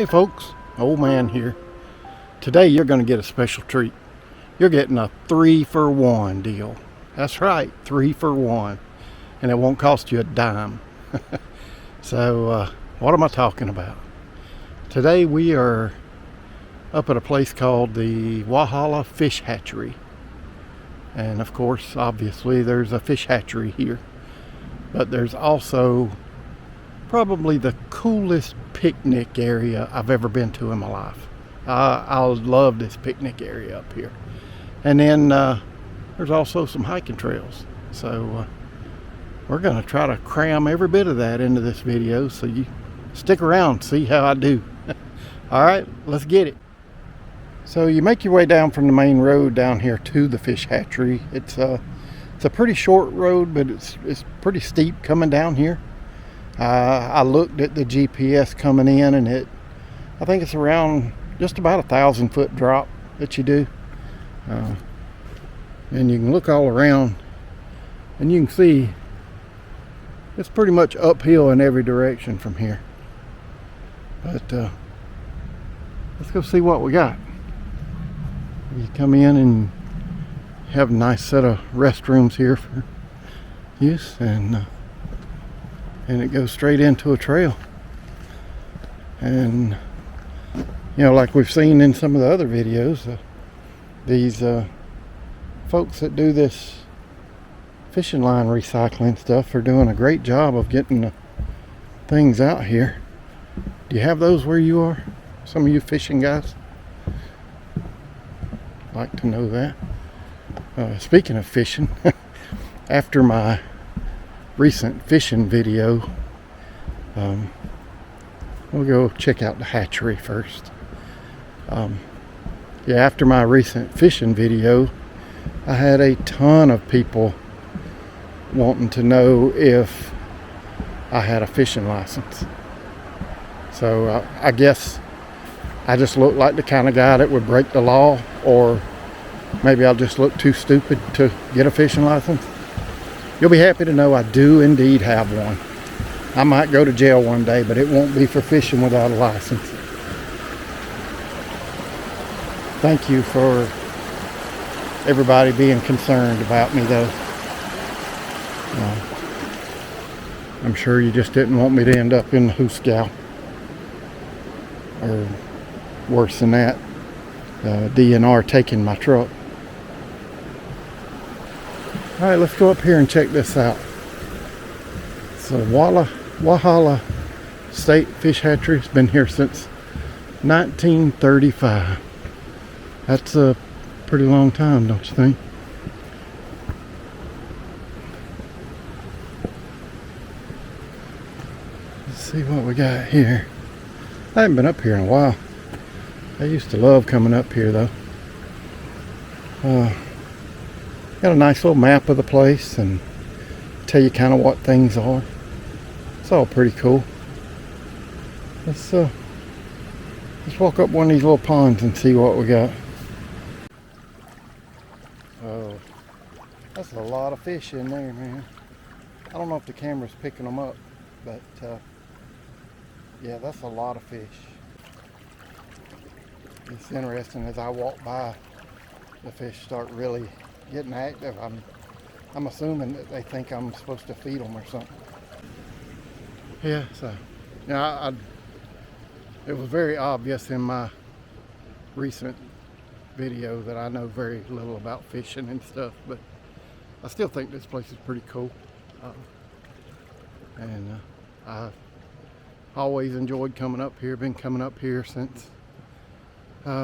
Hey folks, old man here. Today you're going to get a special treat. You're getting a 3-for-1 deal. That's right, 3 for 1. And it won't cost you a dime. So what am I talking about? Today we are up at a place called the Walhalla Fish Hatchery. And of course, obviously there's a fish hatchery here. But there's also probably the coolest picnic area I've ever been to in my life. I love this picnic area up here. And then there's also some hiking trails. So we're going to try to cram every bit of that into this video, so you stick around, see how I do. All right, let's get it. So you make your way down from the main road down here to the fish hatchery. It's a pretty short road, but it's pretty steep coming down here. I looked at the GPS coming in, and I think it's around just about 1,000-foot drop that you do. And you can look all around and you can see it's pretty much uphill in every direction from here. But let's go see what we got. You come in and have a nice set of restrooms here for use, and it goes straight into a trail. And you know, like we've seen in some of the other videos, these folks that do this fishing line recycling stuff are doing a great job of getting the things out here. Do you have those where you are? Some of you fishing guys? Like to know that. Speaking of fishing, after my recent fishing video, we'll go check out the hatchery first. Yeah, after my recent fishing video, I had a ton of people wanting to know if I had a fishing license. So I guess I just look like the kind of guy that would break the law, or maybe I'll just look too stupid to get a fishing license. You'll be happy to know I do indeed have one. I might go to jail one day, but it won't be for fishing without a license. Thank you for everybody being concerned about me, though. I'm sure you just didn't want me to end up in the hoosgow, or worse than that, DNR taking my truck. All right, let's go up here and check this out. So Walhalla State Fish Hatchery has been here since 1935. That's a pretty long time, don't you think? Let's see what we got here. I haven't been up here in a while. I used to love coming up here, though. Got a nice little map of the place and tell you kind of what things are. It's all pretty cool. Let's walk up one of these little ponds and see what we got. Oh, that's a lot of fish in there, man. I don't know if the camera's picking them up, but yeah, that's a lot of fish. It's interesting, as I walk by, the fish start really getting active. I'm assuming that they think I'm supposed to feed them or something. Yeah, so yeah, it was very obvious in my recent video that I know very little about fishing and stuff, but I still think this place is pretty cool. And I've always enjoyed coming up here. Been coming up here since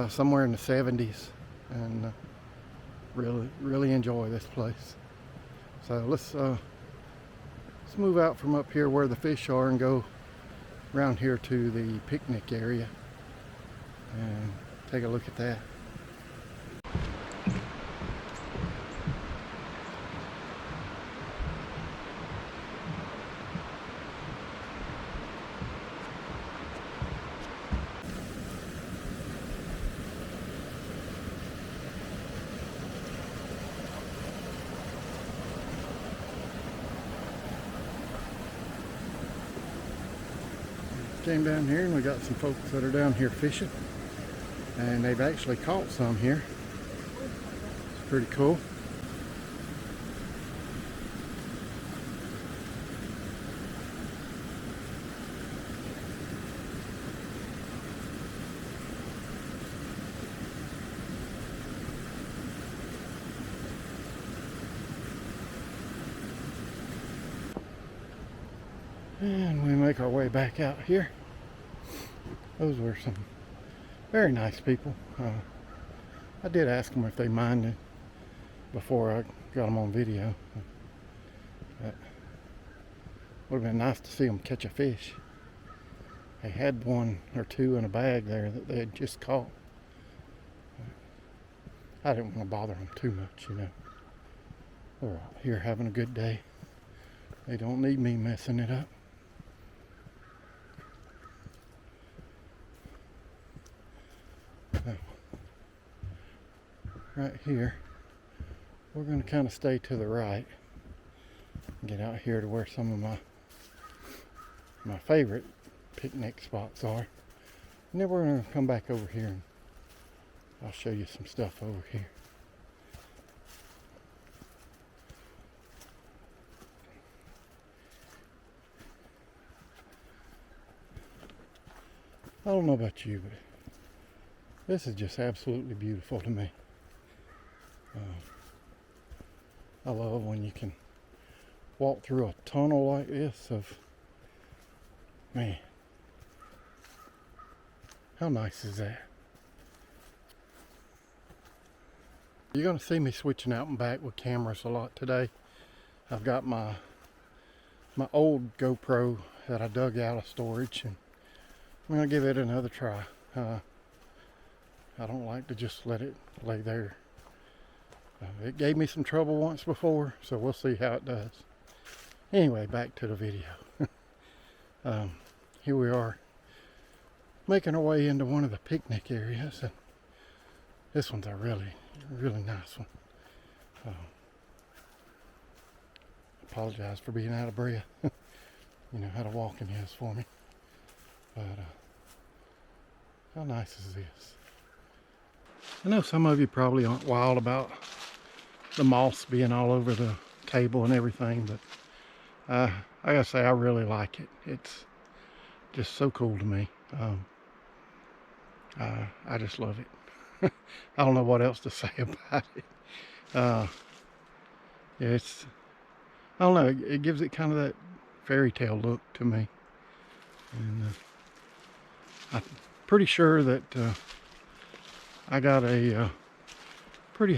somewhere in the 70s, and really enjoy this place. So let's move out from up here where the fish are and go around here to the picnic area and take a look at that. Came down here and we got some folks that are down here fishing, and they've actually caught some here. It's pretty cool. And we make our way back out here. Those were some very nice people. I did ask them if they minded before I got them on video. But would have been nice to see them catch a fish. They had one or two in a bag there that they had just caught. I didn't want to bother them too much, you know. They're out here having a good day. They don't need me messing it up. Right here, we're going to kind of stay to the right and get out here to where some of my favorite picnic spots are, and then we're going to come back over here and I'll show you some stuff over here. I don't know about you, but this is just absolutely beautiful to me. I love when you can walk through a tunnel like this man, how nice is that? You're going to see me switching out and back with cameras a lot today. I've got my old GoPro that I dug out of storage, and I'm going to give it another try. I don't like to just let it lay there. It gave me some trouble once before, so we'll see how it does. Anyway, back to the video. Here we are, making our way into one of the picnic areas, and this one's a really, really nice one. Apologize for being out of breath. You know how to walking is for me. But how nice is this? I know some of you probably aren't wild about the moss being all over the table and everything, but I gotta say I really like it. It's just so cool to me. I just love it. I don't know what else to say about it. Yeah, I don't know, it gives it kind of that fairy tale look to me. And I'm pretty sure that I got a pretty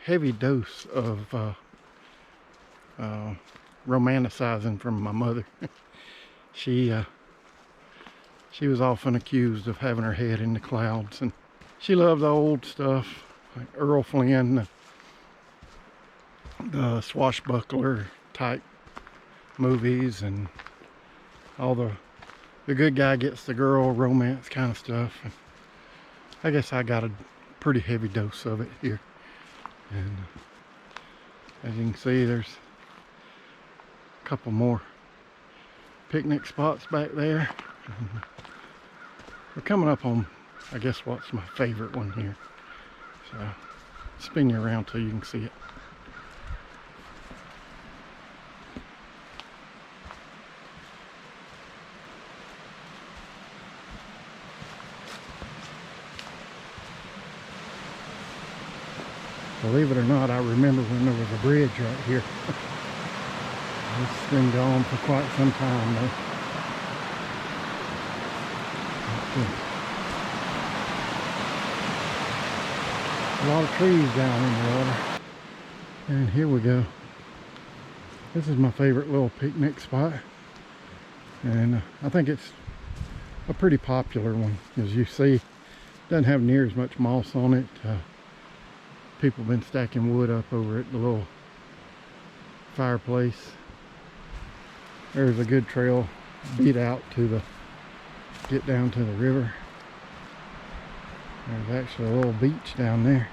heavy dose of romanticizing from my mother. She was often accused of having her head in the clouds, and she loved the old stuff like Earl Flynn, the swashbuckler type movies, and all the good guy gets the girl romance kind of stuff. And I guess I got a pretty heavy dose of it here. And as you can see, there's a couple more picnic spots back there. And we're coming up on, I guess, what's my favorite one here. So spin you around so you can see it. Believe it or not, I remember when there was a bridge right here. It's been gone for quite some time though. A lot of trees down in the water. And here we go. This is my favorite little picnic spot. And I think it's a pretty popular one. As you see, it doesn't have near as much moss on it. People have been stacking wood up over at the little fireplace. There's a good trail beat out to get down to the river. There's actually a little beach down there.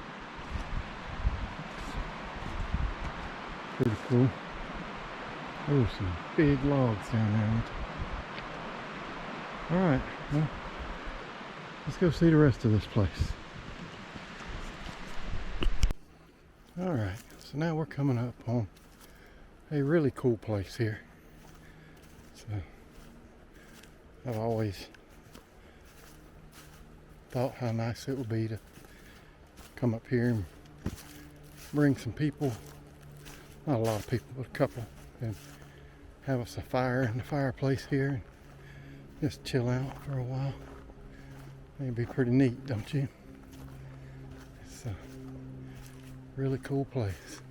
Pretty cool. There's some big logs down there. Alright, well, let's go see the rest of this place. Alright, so now we're coming up on a really cool place here. So, I've always thought how nice it would be to come up here and bring some people, not a lot of people, but a couple, and have us a fire in the fireplace here and just chill out for a while. It'd be pretty neat, don't you? It's a really cool place.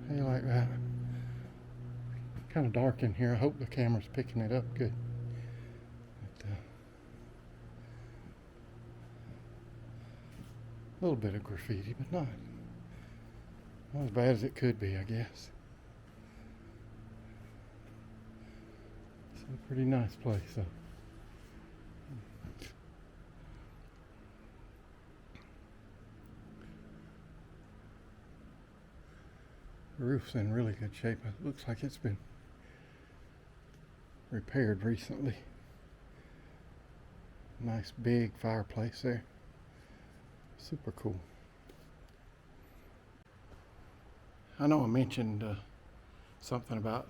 How you like that? Kind of dark in here. I hope the camera's picking it up good. But, a little bit of graffiti, but not as bad as it could be, I guess. It's a pretty nice place, though. The roof's in really good shape. It looks like it's been repaired recently. Nice big fireplace there. Super cool. I know I mentioned something about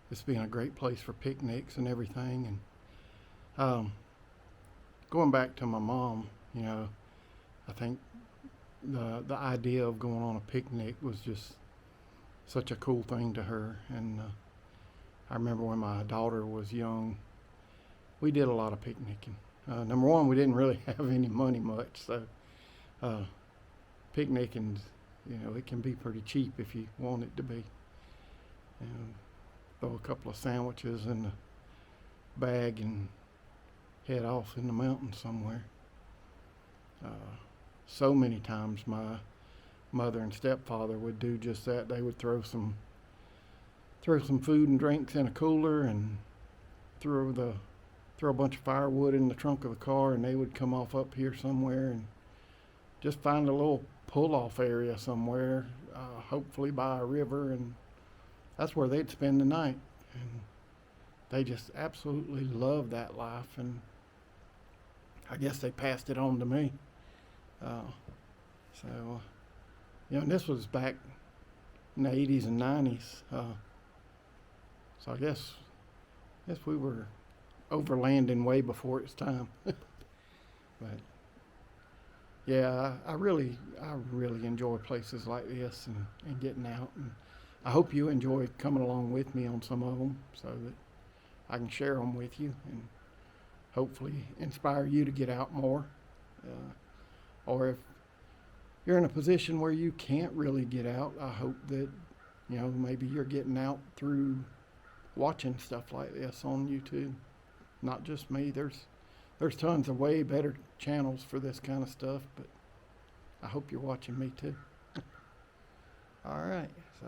this being a great place for picnics and everything, and going back to my mom, you know, I think the idea of going on a picnic was just such a cool thing to her. And I remember when my daughter was young, we did a lot of picnicking. Number one, we didn't really have any money much, so picnicking, you know, it can be pretty cheap if you want it to be. And throw a couple of sandwiches in the bag and head off in the mountains somewhere. So many times my mother and stepfather would do just that. They would throw some food and drinks in a cooler and throw a bunch of firewood in the trunk of the car, and they would come off up here somewhere and just find a little pull-off area somewhere, hopefully by a river, and that's where they'd spend the night. And they just absolutely loved that life, and I guess they passed it on to me. You know, and this was back in the 80s and 90s. So I guess we were overlanding way before its time. But yeah, I really enjoy places like this and getting out. And I hope you enjoy coming along with me on some of them so that I can share them with you and hopefully inspire you to get out more. Or if you're in a position where you can't really get out, I hope that, you know, maybe you're getting out through watching stuff like this on YouTube. Not just me. There's tons of way better channels for this kind of stuff, but I hope you're watching me too. All right, so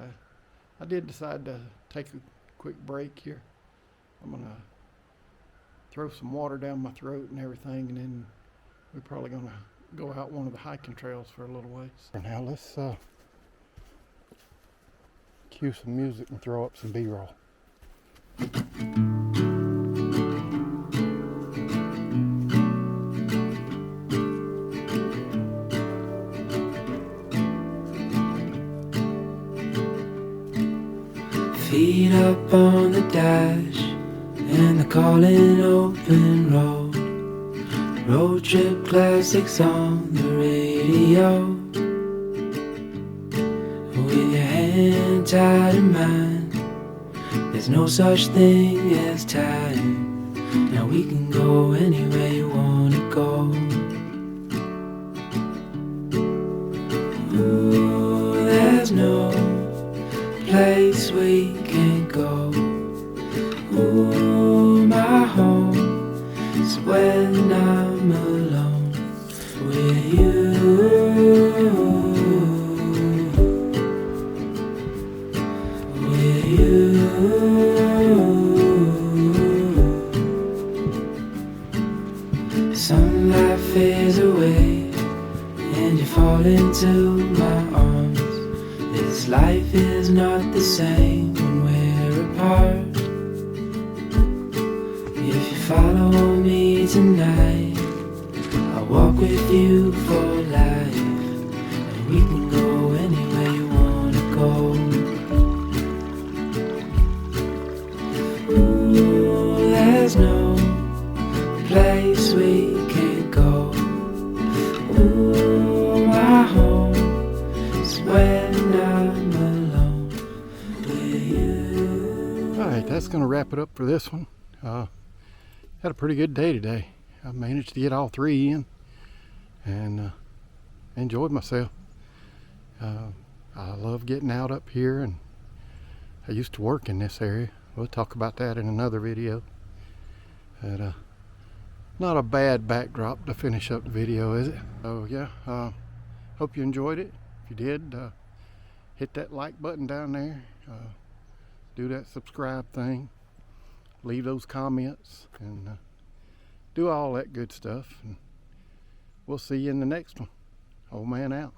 I did decide to take a quick break here. I'm gonna throw some water down my throat and everything, and then we're probably gonna go out one of the hiking trails for a little ways. For now, let's cue some music and throw up some B-roll. Feet up on the dash and the calling open road. Road trip classics on the radio. With your hand tied in mine, there's no such thing as time. Now we can go anywhere you wanna go. Ooh, there's no place we can't go. Ooh, my home is when I'm alone with you. With you. Sunlight fades away and you fall into my arms. This life is not the same when we're apart. If you follow me tonight, I'll walk with you for life, and we can go anywhere you wanna go. Ooh, there's no place we can't go. Ooh, my home is when I'm alone with you. Alright, that's going to wrap it up for this one. Had a pretty good day today. I managed to get all 3 in and enjoyed myself. I love getting out up here, and I used to work in this area. We'll talk about that in another video. But, not a bad backdrop to finish up the video, is it? So yeah, hope you enjoyed it. If you did, hit that like button down there. Do that subscribe thing. Leave those comments and do all that good stuff. And we'll see you in the next one. Old man out.